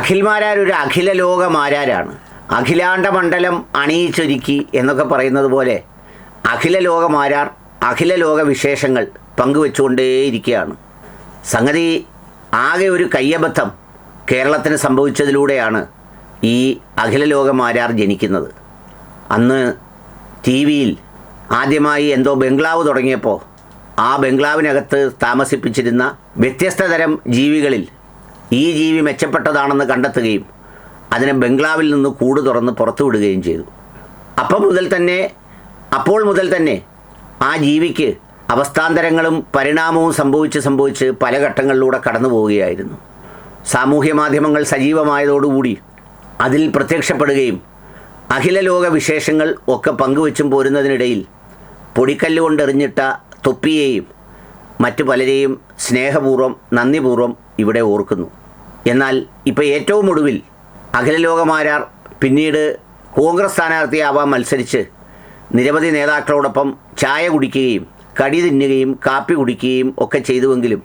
അഖിൽമാരാർ ഒരു അഖില ലോക മാരാരാണ്. അഖിലാണ്ട മണ്ഡലം അണിയിച്ചൊരുക്കി എന്നൊക്കെ പറയുന്നത് പോലെ അഖില ലോക മാരാർ അഖില ലോക വിശേഷങ്ങൾ പങ്കുവെച്ചുകൊണ്ടേയിരിക്കുകയാണ്. സംഗതി ആകെ ഒരു കയ്യബദ്ധം കേരളത്തിന് സംഭവിച്ചതിലൂടെയാണ് ഈ അഖില ലോക മാരാർ ജനിക്കുന്നത്. അന്ന് ടി വിയിൽ ആദ്യമായി എന്തോ ബംഗ്ലാവ് തുടങ്ങിയപ്പോൾ ആ ബംഗ്ലാവിനകത്ത് താമസിപ്പിച്ചിരുന്ന വ്യത്യസ്ത തരം ജീവികളിൽ ഈ ജീവി മെച്ചപ്പെട്ടതാണെന്ന് കണ്ടെത്തുകയും അതിനെ ബംഗ്ലാവിൽ നിന്ന് കൂട് തുറന്ന് പുറത്തു വിടുകയും ചെയ്തു. അപ്പോൾ മുതൽ തന്നെ ആ ജീവിക്ക് അവസ്ഥാന്തരങ്ങളും പരിണാമവും സംഭവിച്ച് പല ഘട്ടങ്ങളിലൂടെ കടന്നു പോവുകയായിരുന്നു. സാമൂഹ്യ മാധ്യമങ്ങൾ സജീവമായതോടുകൂടി അതിൽ പ്രത്യക്ഷപ്പെടുകയും അഖില ലോക വിശേഷങ്ങൾ ഒക്കെ പങ്കുവെച്ചും പോരുന്നതിനിടയിൽ പൊടിക്കല്ലുകൊണ്ടെറിഞ്ഞിട്ട തൊപ്പിയെയും മറ്റു പലരെയും സ്നേഹപൂർവ്വം നന്ദിപൂർവ്വം ഇവിടെ ഓർക്കുന്നു. എന്നാൽ ഇപ്പോൾ ഏറ്റവും ഒടുവിൽ അഖില ലോക മാരാർ പിന്നീട് കോൺഗ്രസ് സ്ഥാനാർത്ഥിയാവാൻ മത്സരിച്ച് നിരവധി നേതാക്കളോടൊപ്പം ചായ കുടിക്കുകയും കടി തിന്നുകയും കാപ്പി കുടിക്കുകയും ഒക്കെ ചെയ്തുവെങ്കിലും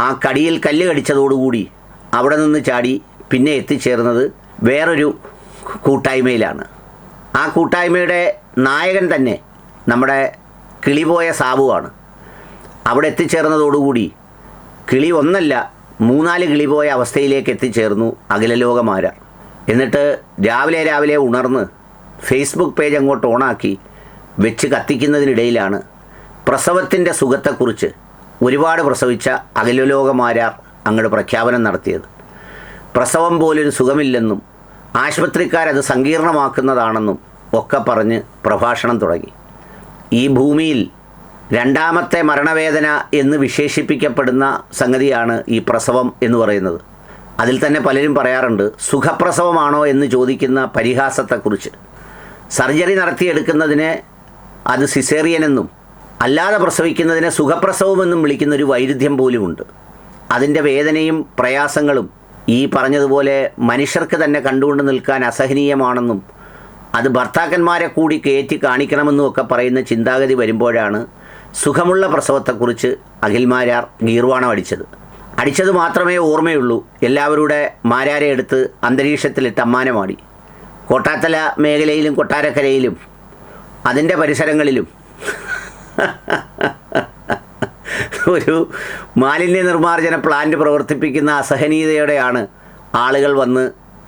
ആ കടിയിൽ കല്ല് കടിച്ചതോടുകൂടി അവിടെ നിന്ന് ചാടി പിന്നെ എത്തിച്ചേർന്നത് വേറൊരു കൂട്ടായ്മയിലാണ്. ആ കൂട്ടായ്മയുടെ നായകൻ തന്നെ നമ്മുടെ കിളിപോയ സാബുവാണ്. അവിടെ എത്തിച്ചേർന്നതോടുകൂടി കിളി ഒന്നല്ല 3-4 കിളിപോയ അവസ്ഥയിലേക്ക് എത്തിച്ചേർന്നു അഖില ലോക മാരാർ. എന്നിട്ട് രാവിലെ ഉണർന്ന് ഫേസ്ബുക്ക് പേജ് അങ്ങോട്ട് ഓണാക്കി വെച്ച് കത്തിക്കുന്നതിനിടയിലാണ് പ്രസവത്തിൻ്റെ സുഖത്തെക്കുറിച്ച് ഒരുപാട് പ്രസവിച്ച അഖില ലോക മാരാർ അങ്ങോട്ട് പ്രഖ്യാപനം നടത്തിയത്. പ്രസവം പോലൊരു സുഖമില്ലെന്നും ആശുപത്രിക്കാരത് സങ്കീർണമാക്കുന്നതാണെന്നും ഒക്കെ പറഞ്ഞ് പ്രഭാഷണം തുടങ്ങി. ഈ ഭൂമിയിൽ രണ്ടാമത്തെ മരണവേദന എന്ന് വിശേഷിപ്പിക്കപ്പെടുന്ന സംഗതിയാണ് ഈ പ്രസവം എന്ന് പറയുന്നത്. അതിൽ തന്നെ പലരും പറയാറുണ്ട് സുഖപ്രസവമാണോ എന്ന് ചോദിക്കുന്ന പരിഹാസത്തെക്കുറിച്ച്. സർജറി നടത്തിയെടുക്കുന്നതിന് അത് സിസേറിയനെന്നും അല്ലാതെ പ്രസവിക്കുന്നതിനെ സുഖപ്രസവമെന്നും വിളിക്കുന്നൊരു വൈരുദ്ധ്യം പോലുമുണ്ട്. അതിൻ്റെ വേദനയും പ്രയാസങ്ങളും ഈ പറഞ്ഞതുപോലെ മനുഷ്യർക്ക് തന്നെ കണ്ടുകൊണ്ട് നിൽക്കാൻ അസഹനീയമാണെന്നും അത് ഭർത്താക്കന്മാരെ കൂടി കയറ്റി കാണിക്കണമെന്നും ഒക്കെ പറയുന്ന ചിന്താഗതി വരുമ്പോഴാണ് സുഖമുള്ള പ്രസവത്തെക്കുറിച്ച് അഖിൽമാരാർ ഗീർവാണം അടിച്ചത് മാത്രമേ ഓർമ്മയുള്ളൂ. എല്ലാവരുടെ മാരാരെ എടുത്ത് അന്തരീക്ഷത്തിലിട്ട് അമ്മാനമാടി. കോട്ടാത്തല മേഖലയിലും കൊട്ടാരക്കരയിലും അതിൻ്റെ പരിസരങ്ങളിലും ഒരു മാലിന്യ നിർമ്മാർജ്ജന പ്ലാന്റ് പ്രവർത്തിപ്പിക്കുന്ന അസഹനീയതയോടെയാണ് ആളുകൾ വന്ന്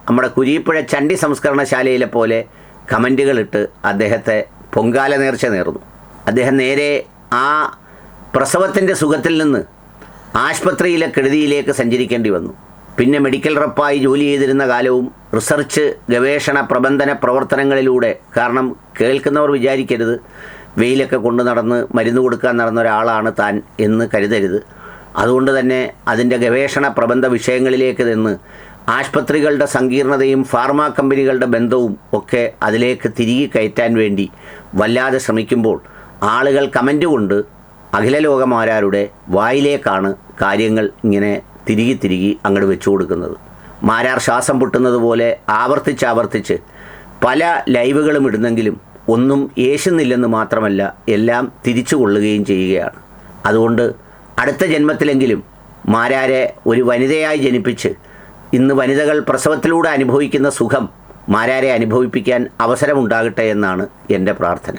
നമ്മുടെ കുരീപ്പുഴ ചണ്ടി സംസ്കരണശാലയിലെ പോലെ കമൻറ്റുകളിട്ട് അദ്ദേഹത്തെ പൊങ്കാല നേർച്ച നേർന്നു. അദ്ദേഹം നേരെ ആ പ്രസവത്തിൻ്റെ സുഖത്തിൽ നിന്ന് ആശുപത്രിയിലെ കെടുതിയിലേക്ക് സഞ്ചരിക്കേണ്ടി വന്നു. പിന്നെ മെഡിക്കൽ റപ്പായി ജോലി ചെയ്തിരുന്ന കാലവും റിസർച്ച് ഗവേഷണ പ്രബന്ധന പ്രവർത്തനങ്ങളിലൂടെ, കാരണം കേൾക്കുന്നവർ വിചാരിക്കരുത് വെയിലൊക്കെ കൊണ്ടു നടന്ന് മരുന്ന് കൊടുക്കാൻ നടന്ന ഒരാളാണ് താൻ എന്ന് കരുതരുത്. അതുകൊണ്ട് തന്നെ അതിൻ്റെ ഗവേഷണ പ്രബന്ധ വിഷയങ്ങളിലേക്ക് നിന്ന് ആശുപത്രികളുടെ സങ്കീർണതയും ഫാർമാ കമ്പനികളുടെ ബന്ധവും ഒക്കെ അതിലേക്ക് തിരികെ കയറ്റാൻ വേണ്ടി വല്ലാതെ ശ്രമിക്കുമ്പോൾ ആളുകൾ കമൻ്റ് കൊണ്ട് അഖില ലോക മാരാരുടെ വായിലേക്കാണ് കാര്യങ്ങൾ ഇങ്ങനെ തിരികെ അങ്ങോട്ട് വെച്ചു കൊടുക്കുന്നത്. മാരാർ ശ്വാസം പൊട്ടുന്നത് പോലെ ആവർത്തിച്ച് പല ലൈവുകളും ഇടുന്നെങ്കിലും ഒന്നും യേശുന്നില്ലെന്ന് മാത്രമല്ല എല്ലാം തിരിച്ചു കൊള്ളുകയും ചെയ്യുകയാണ്. അതുകൊണ്ട് അടുത്ത ജന്മത്തിലെങ്കിലും മാരാരെ ഒരു വനിതയായി ജനിപ്പിച്ച് ഇന്ന് വനിതകൾ പ്രസവത്തിലൂടെ അനുഭവിക്കുന്ന സുഖം മാരാരെ അനുഭവിപ്പിക്കാൻ അവസരമുണ്ടാകട്ടെ എന്നാണ് എൻ്റെ പ്രാർത്ഥന.